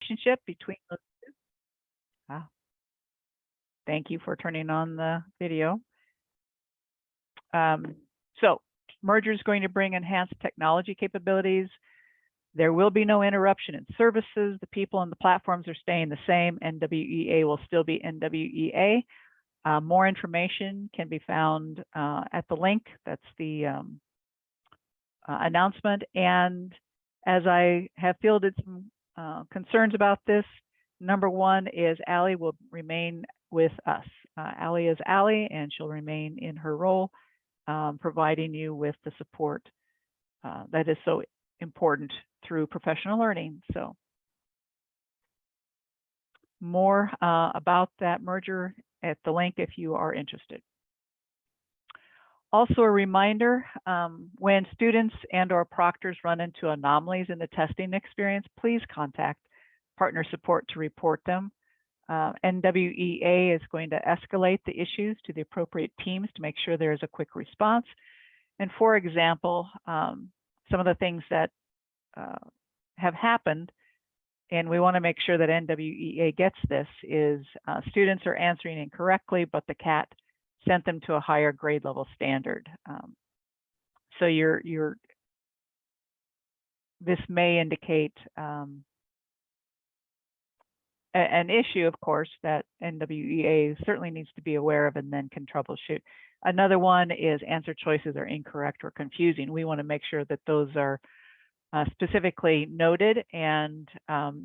relationship between those two. Thank you for turning on the video. So merger is going to bring enhanced technology capabilities. There will be no interruption in services. The people and the platforms are staying the same. NWEA will still be NWEA. More information can be found at the link. That's the announcement. And as I have fielded some concerns about this, number one is Allie will remain with us. Allie is Allie, and she'll remain in her role, providing you with the support that is so important through professional learning. So more about that merger at the link if you are interested. Also a reminder, when students and or proctors run into anomalies in the testing experience, please contact partner support to report them. NWEA is going to escalate the issues to the appropriate teams to make sure there is a quick response. And for example, some of the things that have happened, and we want to make sure that NWEA gets this, is students are answering incorrectly, but the CAT sent them to a higher grade level standard. So this may indicate an issue, of course, that NWEA certainly needs to be aware of and then can troubleshoot. Another one is answer choices are incorrect or confusing. We want to make sure that those are specifically noted and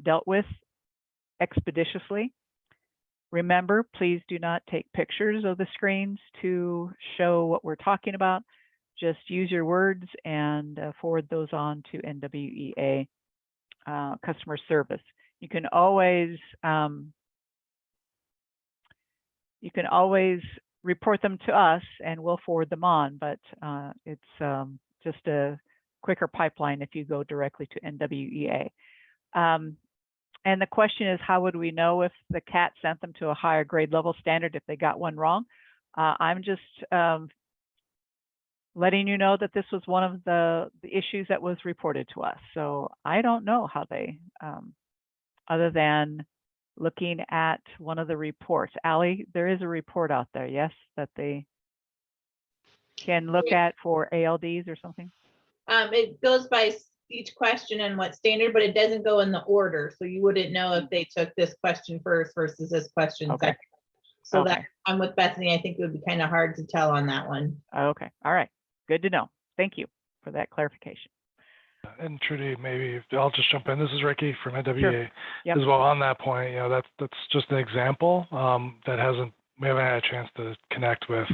dealt with expeditiously. Remember, please do not take pictures of the screens to show what we're talking about. Just use your words and forward those on to NWEA customer service. You can always report them to us and we'll forward them on, but it's just a quicker pipeline if you go directly to NWEA. And the question is, how would we know if the CAT sent them to a higher grade level standard if they got one wrong? I'm just letting you know that this was one of the issues that was reported to us. So I don't know how they, other than looking at one of the reports. Allie, there is a report out there, yes, that they can look at for ALDs or something? It goes by each question and what standard, but it doesn't go in the order. So you wouldn't know if they took this question first versus this question second. So that I'm with Bethany. I think it would be kind of hard to tell on that one. Okay. All right. Good to know. Thank you for that clarification. And Trudy, maybe I'll just jump in. This is Ricky from NWA. Sure. Yep. As well. On that point, that's just an example that we haven't had a chance to connect with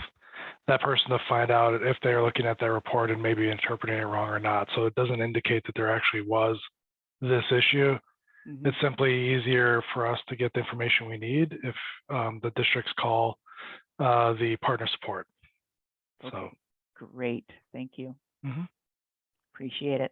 that person to find out if they're looking at their report and maybe interpreting it wrong or not. So it doesn't indicate that there actually was this issue. Mm-hmm. It's simply easier for us to get the information we need if the districts call the partner support. Okay. So great. Thank you. Mm-hmm. Appreciate it.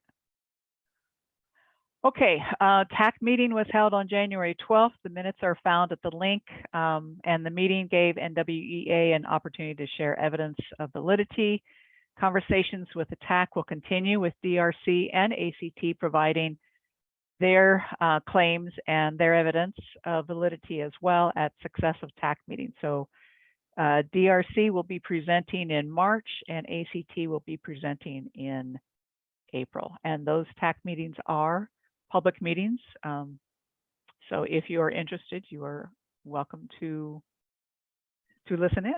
Okay, TAC meeting was held on January 12th. The minutes are found at the link, and the meeting gave NWEA an opportunity to share evidence of validity. Conversations with the TAC will continue with DRC and ACT providing their claims and their evidence of validity as well at successive TAC meetings. So DRC will be presenting in March and ACT will be presenting in April. And those TAC meetings are public meetings. So if you are interested, you are welcome to listen in.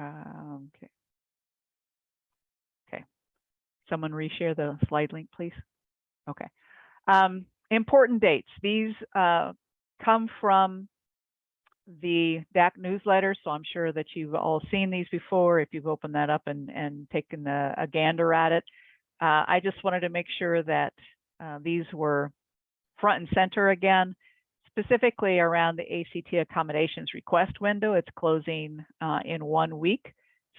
Okay. Okay. Someone reshare the slide link, please. Okay. Important dates. These come from the DAC newsletter, so I'm sure that you've all seen these before if you've opened that up and taken a gander at it. I just wanted to make sure that these were front and center again, specifically around the ACT accommodations request window. It's closing in 1 week.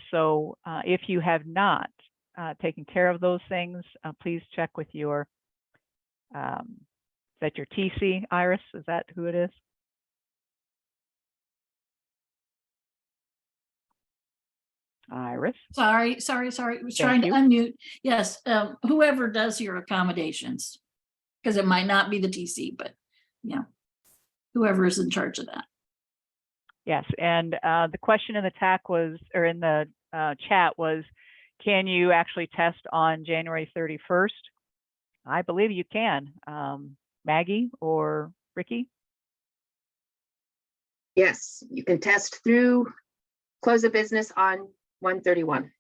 So if you have not taken care of those things, please check with your, is that your TC, Iris? Is that who it is? Iris. Sorry. I was Thank trying to you. unmute. Yes, whoever does your accommodations, because it might not be the TC, but yeah, whoever is in charge of that. Yes, and the question in the TAC was, or in the chat was, can you actually test on January 31st? I believe you can. Maggie or Ricky? Yes, you can test through close of business on 1/31.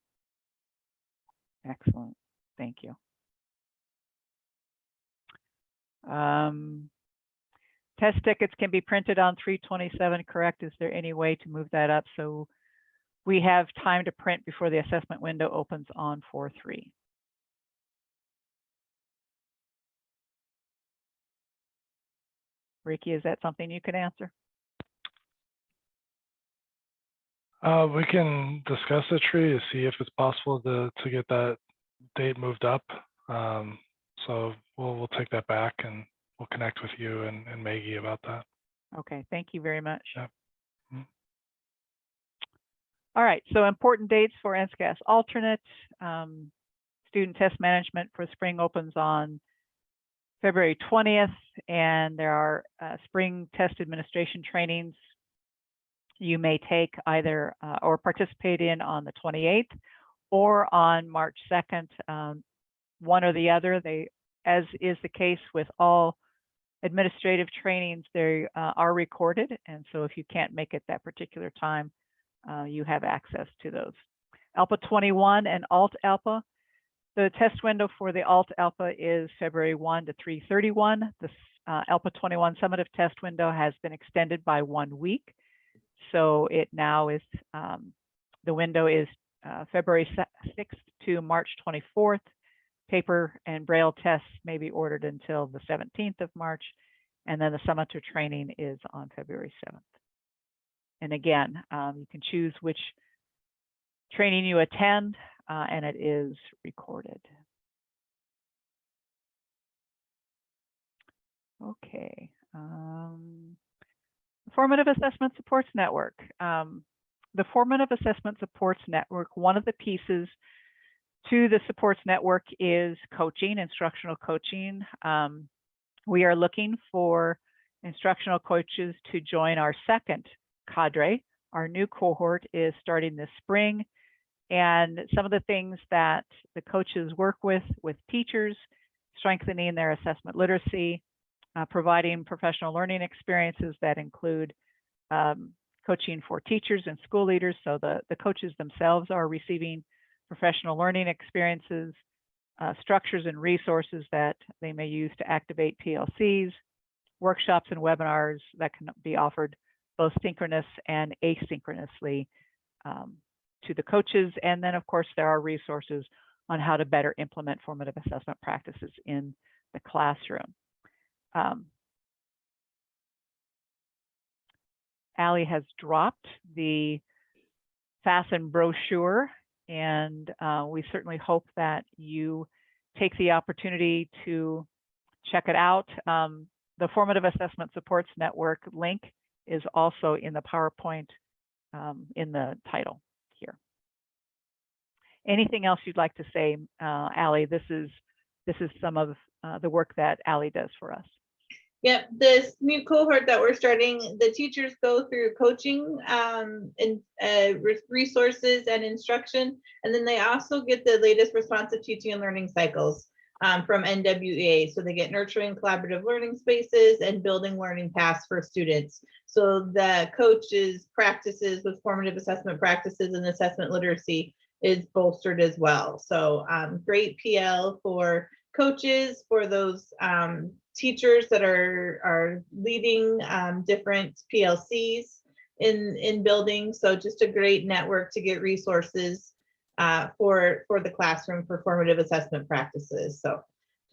Excellent. Thank you. Test tickets can be printed on 3/27, correct? Is there any way to move that up so we have time to print before the assessment window opens on 4/3? Ricky, is that something you can answer? We can discuss the tree to see if it's possible to get that date moved up. So we'll take that back and we'll connect with you and Maggie about that. Okay, thank you very much. Yeah. All right, so important dates for NSCAS alternate. Student test management for spring opens on February 20th, and there are spring test administration trainings you may take either or participate in on the 28th or on March 2nd, one or the other. They, as is the case with all administrative trainings, they are recorded. And so if you can't make it that particular time, you have access to those. ALPA 21 and Alt ALPA. The test window for the Alt ALPA is February 1 to 3/31. The ALPA 21 summative test window has been extended by 1 week. So it now is, the window is February 6th to March 24th. Paper and Braille tests may be ordered until the 17th of March. And then the summative training is on February 7th. And again, you can choose which training you attend, and it is recorded. Okay. Formative Assessment Supports Network. The Formative Assessment Supports Network, one of the pieces to the supports network is coaching, instructional coaching. We are looking for instructional coaches to join our second cadre. Our new cohort is starting this spring. And some of the things that the coaches work with teachers, strengthening their assessment literacy, providing professional learning experiences that include coaching for teachers and school leaders. So the coaches themselves are receiving professional learning experiences, structures and resources that they may use to activate PLCs, workshops and webinars that can be offered both synchronous and asynchronously to the coaches. And then of course, there are resources on how to better implement formative assessment practices in the classroom. Allie has dropped the FASN brochure, and we certainly hope that you take the opportunity to check it out. The Formative Assessment Supports Network link is also in the PowerPoint in the title here. Anything else you'd like to say, Allie? This is some of the work that Allie does for us. Yep, this new cohort that we're starting, the teachers go through coaching and resources and instruction, and then they also get the latest responsive teaching and learning cycles from NWEA. So they get nurturing collaborative learning spaces and building learning paths for students. So the coaches' practices with formative assessment practices and assessment literacy is bolstered as well. So great PL for coaches, for those teachers that are leading different PLCs in buildings. So just a great network to get resources for the classroom for formative assessment practices. So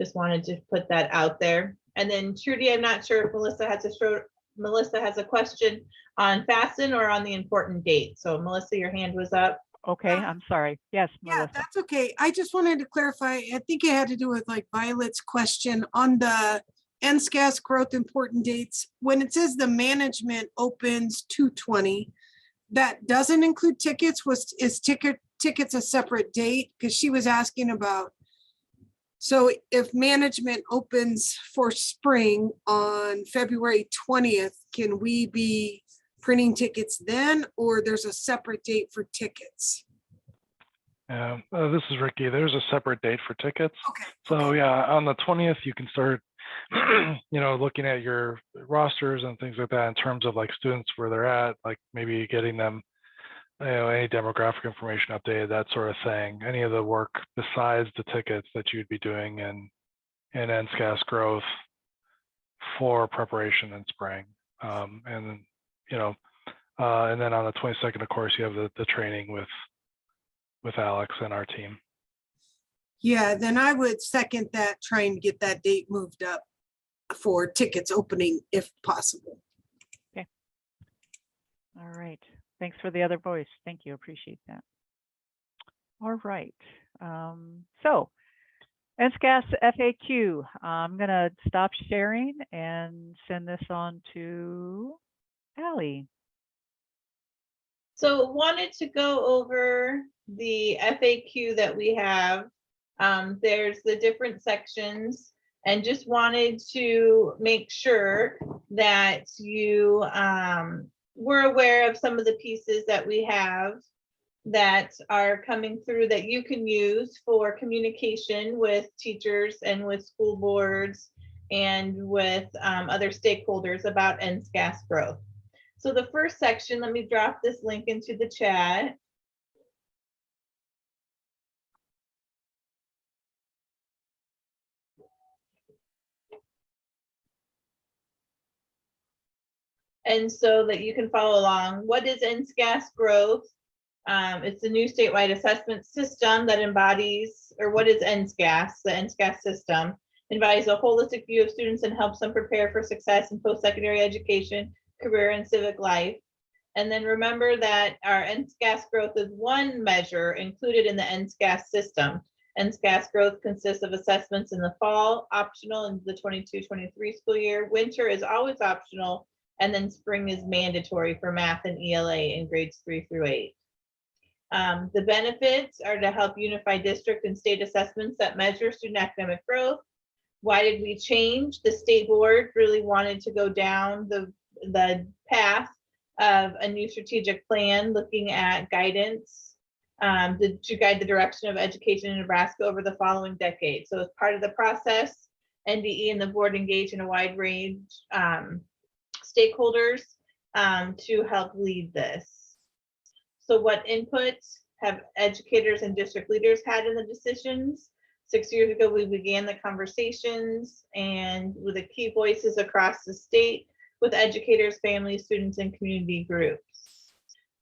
just wanted to put that out there. And then Trudy, I'm not sure if Melissa has a question on FASN or on the important date. So Melissa, your hand was up. Okay, I'm sorry. Yes, Yeah, Melissa. that's okay. I just wanted to clarify. I think it had to do with like Violet's question on the NSCAS growth important dates. When it says the management opens 2/20, that doesn't include tickets? Is tickets a separate date? Because she was asking about, so if management opens for spring on February 20th, can we be printing tickets then, or there's a separate date for tickets? This is Ricky. There's a separate date for tickets. Okay. So yeah, on the 20th, you can start, looking at your rosters and things like that in terms of like students where they're at, like maybe getting them, any demographic information updated, that sort of thing. Any of the work besides the tickets that you'd be doing in NSCAS growth for preparation in spring. And then on the 22nd, of course, you have the training with Alex and our team. Yeah, then I would second that, trying to get that date moved up for tickets opening if possible. All right. Thanks for the other voice. Thank you. Appreciate that. All right. So NSCAS FAQ. I'm going to stop sharing and send this on to Allie. So wanted to go over the FAQ that we have. There's the different sections, and just wanted to make sure that you were aware of some of the pieces that we have that are coming through that you can use for communication with teachers and with school boards and with other stakeholders about NSCAS growth. So the first section, let me drop this link into the chat. And so that you can follow along. What is NSCAS growth? It's a new statewide assessment system that embodies, or what is NSCAS? The NSCAS system embodies a holistic view of students and helps them prepare for success in post-secondary education, career, and civic life. And then remember that our NSCAS growth is one measure included in the NSCAS system. NSCAS growth consists of assessments in the fall, optional in the 22-23 school year. Winter is always optional, and then spring is mandatory for math and ELA in grades 3 through 8. The benefits are to help unify district and state assessments that measure student academic growth. Why did we change? The state board really wanted to go down the path of a new strategic plan looking at guidance to guide the direction of education in Nebraska over the following decade. So as part of the process, NDE and the board engage in a wide range stakeholders to help lead this. So what inputs have educators and district leaders had in the decisions? 6 years ago, we began the conversations and with the key voices across the state with educators, families, students, and community groups.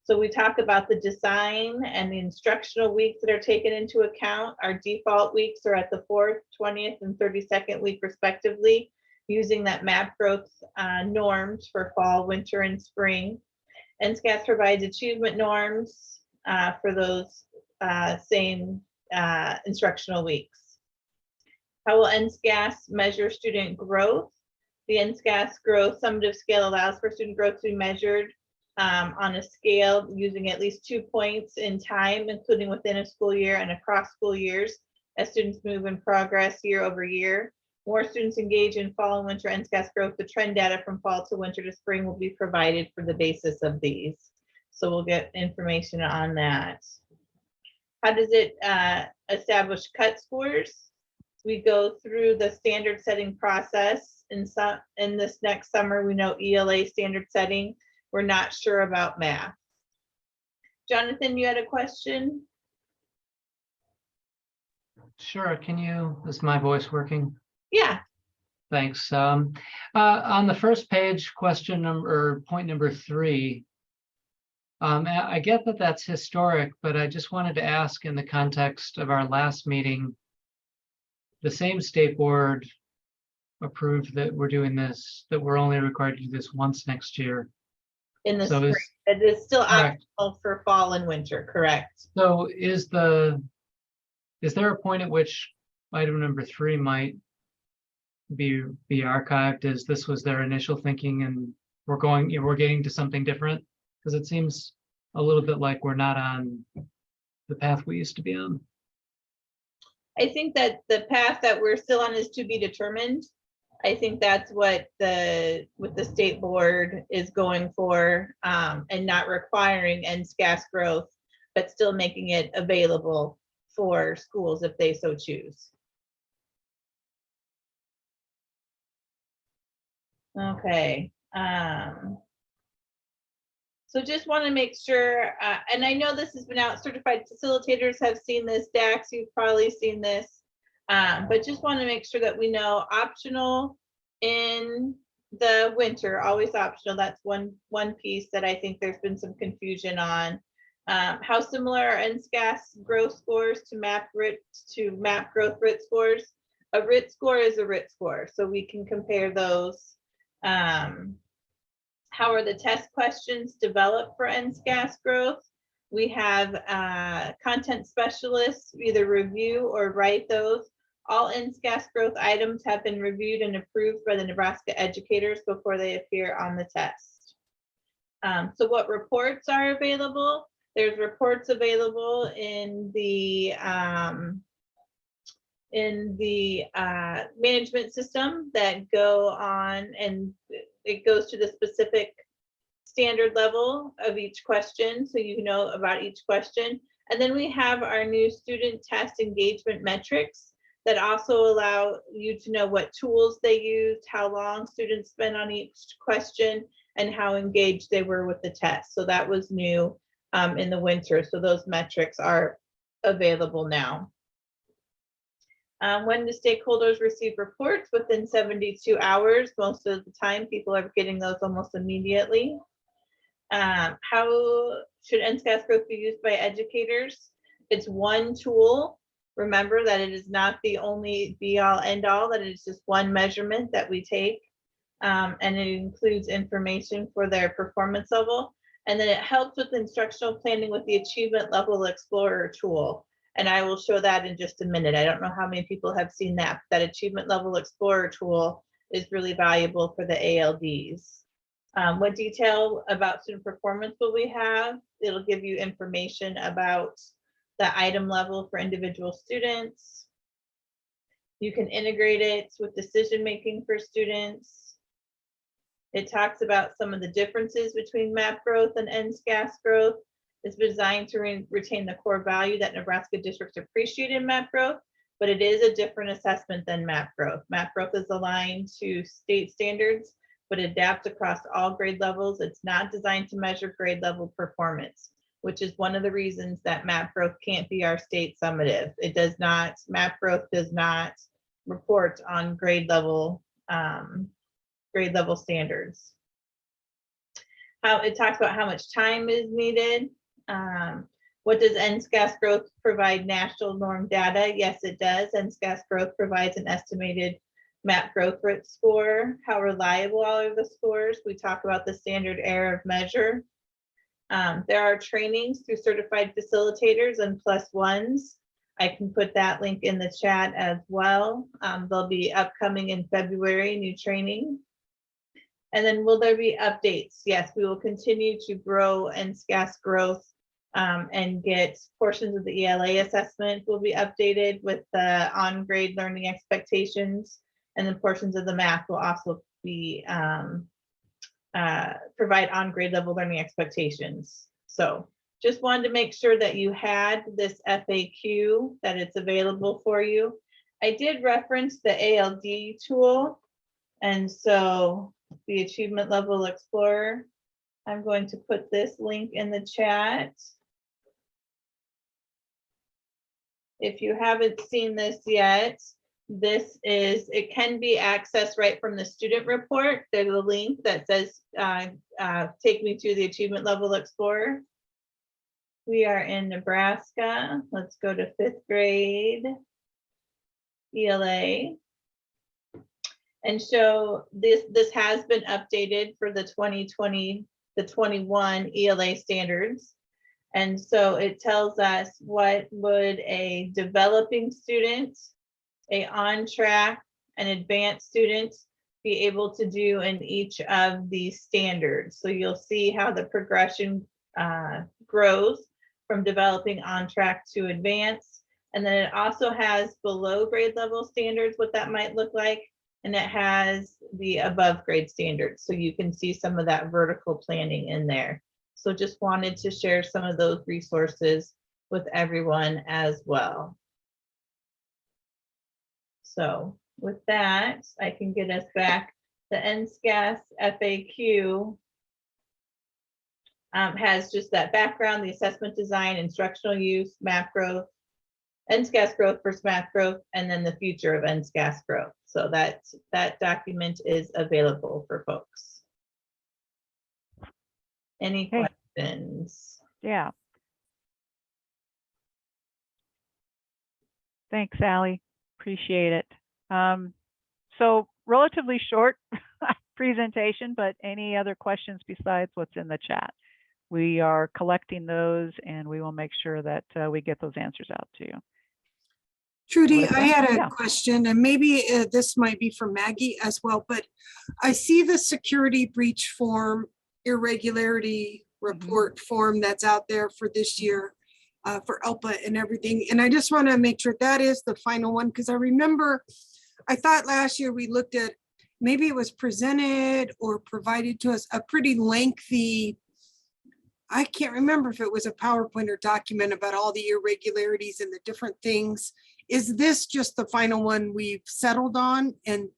So we talk about the design and the instructional weeks that are taken into account. Our default weeks are at the 4th, 20th, and 32nd week respectively, using that MAP growth norms for fall, winter, and spring. NSCAS provides achievement norms for those same instructional weeks. How will NSCAS measure student growth? The NSCAS growth summative scale allows for student growth to be measured on a scale using at least 2 points in time, including within a school year and across school years, as students move in progress year over year. More students engage in fall and winter NSCAS growth. The trend data from fall to winter to spring will be provided for the basis of these. So we'll get information on that. How does it establish cut scores? We go through the standard setting process. In this next summer, we know ELA standard setting. We're not sure about math. Jonathan, you had a question? Sure. Is my voice working? Yeah. Thanks. On the first page, point number 3, I get that that's historic, but I just wanted to ask, in the context of our last meeting, the same state board approved that we're doing this, that we're only required to do this once next year. In the So spring, it is still correct. optional for fall and winter, correct? So is there a point at which item number 3 might be archived as this was their initial thinking and we're getting to something different? Because it seems a little bit like we're not on the path we used to be on? I think that the path that we're still on is to be determined. I think that's what the state board is going for, and not requiring NSCAS growth, but still making it available for schools if they so choose. Okay. So just want to make sure, and I know this has been out, certified facilitators have seen this, DACs, you've probably seen this, but just want to make sure that we know optional in the winter, always optional. That's one piece that I think there's been some confusion on. How similar are NSCAS growth scores to map growth RIT scores? A RIT score is a RIT score, so we can compare those. How are the test questions developed for NSCAS growth? We have content specialists either review or write those. All NSCAS growth items have been reviewed and approved by the Nebraska educators before they appear on the test. So what reports are available? There's reports available in the management system that go on, and it goes to the specific standard level of each question, so you know about each question. And then we have our new student test engagement metrics that also allow you to know what tools they used, how long students spent on each question, and how engaged they were with the test. So that was new in the winter. So those metrics are available now. When do stakeholders receive reports? Within 72 hours. Most of the time, people are getting those almost immediately. How should NSCAS growth be used by educators? It's one tool. Remember that it is not the only be all end all, that it is just one measurement that we take. And it includes information for their performance level. And then it helps with instructional planning with the Achievement Level Explorer tool. And I will show that in just a minute. I don't know how many people have seen that. That Achievement Level Explorer tool is really valuable for the ALDs. What detail about student performance will we have? It'll give you information about the item level for individual students. You can integrate it with decision-making for students. It talks about some of the differences between MAP growth and NSCAS growth. It's designed to retain the core value that Nebraska districts appreciate in MAP growth, but it is a different assessment than MAP growth. MAP growth is aligned to state standards, but adapts across all grade levels. It's not designed to measure grade level performance, which is one of the reasons that MAP growth can't be our state summative. It does not, MAP growth does not report on grade level standards. It talks about how much time is needed. What does NSCAS growth provide national norm data? Yes, it does. NSCAS growth provides an estimated MAP growth rate score. How reliable are the scores? We talk about the standard error of measure. There are trainings through certified facilitators and +1s. I can put that link in the chat as well. They'll be upcoming in February, new training. And then will there be updates? Yes, we will continue to grow NSCAS growth and get portions of the ELA assessment will be updated with the on-grade learning expectations, and then portions of the math will also be provide on-grade level learning expectations. So just wanted to make sure that you had this FAQ, that it's available for you. I did reference the ALD tool, and so the Achievement Level Explorer. I'm going to put this link in the chat. If you haven't seen this yet, it can be accessed right from the student report. There's a link that says, take me to the Achievement Level Explorer. We are in Nebraska. Let's go to 5th grade ELA. And so this has been updated for the 2020, the 21 ELA standards. And so it tells us what would a developing student, a on-track, an advanced student be able to do in each of these standards. So you'll see how the progression grows from developing, on track to advance. And then it also has below grade level standards, what that might look like. And it has the above grade standards. So you can see some of that vertical planning in there. So just wanted to share some of those resources with everyone as well. So with that, I can get us back. The NSCAS FAQ has just that background, the assessment design, instructional use, map growth, NSCAS growth versus map growth, and then the future of NSCAS growth. So that document is available for folks. Any Okay. questions? Yeah. Thanks, Ally. Appreciate it. So relatively short presentation, but any other questions besides what's in the chat? We are collecting those and we will make sure that we get those answers out to you. Trudy, Melissa? I had a Yeah. question, and maybe this might be for Maggie as well, but I see the security breach form, irregularity report form that's out there for this year for ELPA and everything. And I just want to make sure that is the final one, because I remember, I thought last year we looked at, maybe it was presented or provided to us a pretty lengthy, I can't remember if it was a PowerPoint or document about all the irregularities and the different things. Is this just the final one we've settled on? And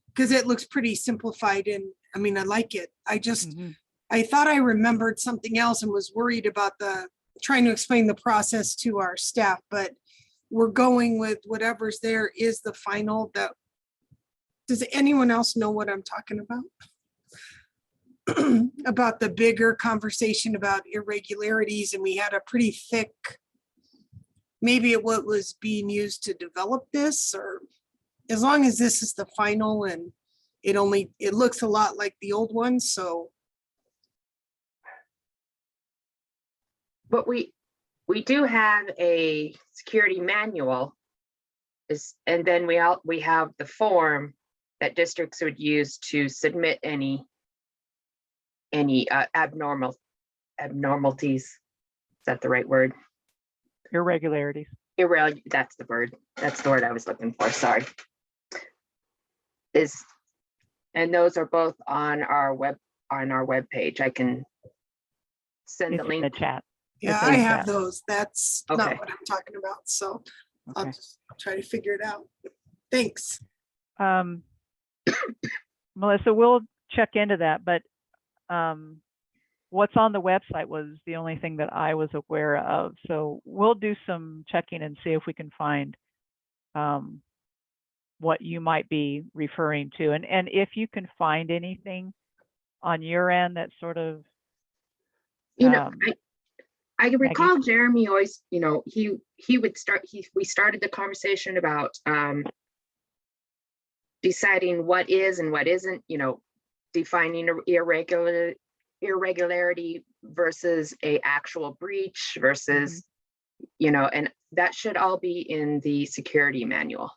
because it looks pretty simplified, and I mean, I like it. I just, I thought I remembered something else and was worried about trying to explain the process to our staff, but we're going with whatever's there is the final. Does anyone else know what I'm talking about? About the bigger conversation about irregularities, and we had a pretty thick, maybe it what was being used to develop this, or as long as this is the final, and it looks a lot like the old one, so. But we do have a security manual, and then we have the form that districts would use to submit any abnormalities. Is that the right word? Irregularities. That's the word. That's the word I was looking for. Sorry. And those are both on our web page. I can send It's the in link. the chat. Yeah, It's I in the have chat. those. That's Okay. not what I'm talking about, so I'll Okay. just try to figure it out. Thanks. Melissa, we'll check into that, but what's on the website was the only thing that I was aware of. So we'll do some checking and see if we can find what you might be referring to. And if you can find anything on your end that sort of, I recall Jeremy always, he would we started the conversation about deciding what is and what isn't, defining irregularity versus a actual breach versus, and that should all be in the security manual.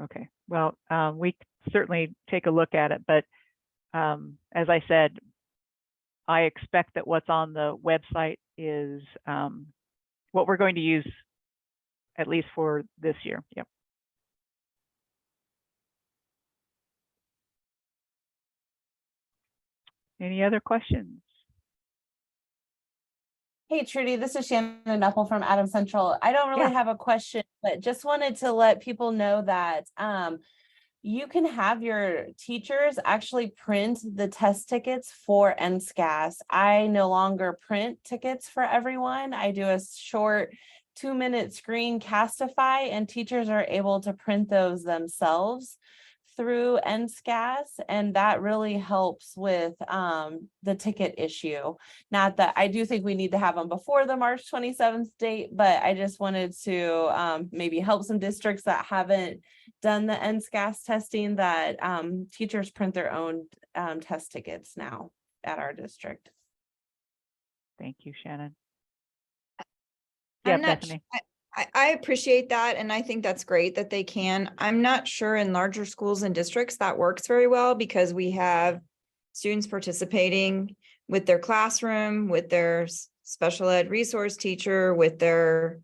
Okay. Well, we certainly take a look at it, but as I said, I expect that what's on the website is what we're going to use at least for this year. Yep. Any other questions? Hey, Trudy, this is Shannon Knuppel from Adams Central. I don't really have a question, but just wanted to let people know that you can have your teachers actually print the test tickets for NSCAS. I no longer print tickets for everyone. I do a short 2-minute screencastify, and teachers are able to print those themselves through NSCAS, and that really helps with the ticket issue. Not that I do think we need to have them before the March 27th date, but I just wanted to maybe help some districts that haven't done the NSCAS testing, that teachers print their own test tickets now at our district. Thank you, Shannon. Yeah, Bethany. I appreciate that, and I think that's great that they can. I'm not sure in larger schools and districts that works very well, because we have students participating with their classroom, with their special ed resource teacher, with their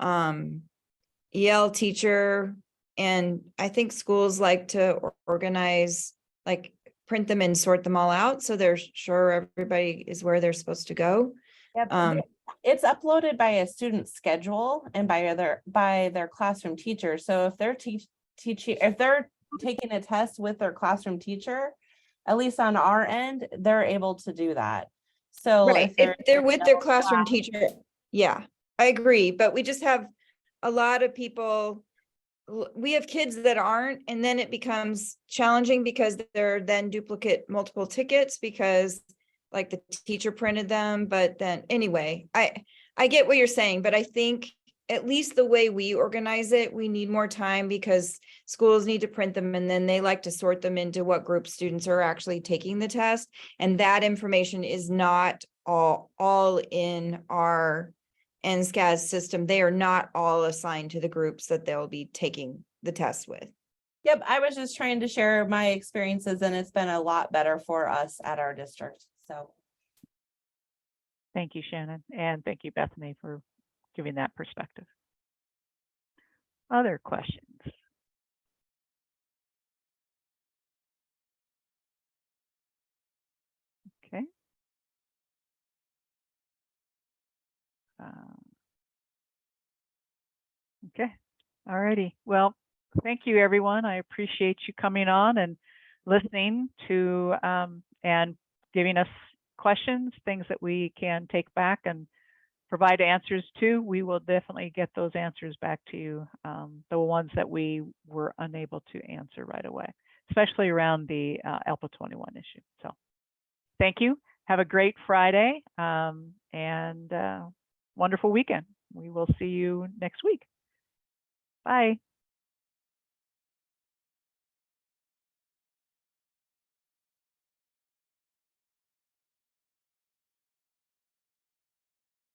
EL teacher. And I think schools like to organize, like print them and sort them all out, so they're sure everybody is where they're supposed to go. Yep, Um, it's uploaded by a student schedule and by their classroom teacher. So if they're teaching, if they're taking a test with their classroom teacher, at least on our end, they're able to do that. So Right, if they're with their classroom teacher, yeah, I agree, but we just have a lot of people. We have kids that aren't, and then it becomes challenging because they're then duplicate multiple tickets because like the teacher printed them, but then anyway, I get what you're saying, but I think at least the way we organize it, we need more time because schools need to print them and then they like to sort them into what group students are actually taking the test. And that information is not all in our NSCAS system. They are not all assigned to the groups that they'll be taking the test with. Yep, I was just trying to share my experiences and it's been a lot better for us at our district. So Thank you, Shannon, and thank you, Bethany, for giving that perspective. Other questions? Okay. Okay, all righty. Well, thank you, everyone. I appreciate you coming on and listening to and giving us questions, things that we can take back and provide answers to. We will definitely get those answers back to you, the ones that we were unable to answer right away, especially around the ALPA 21 issue. So thank you. Have a great Friday and wonderful weekend. We will see you next week. Bye.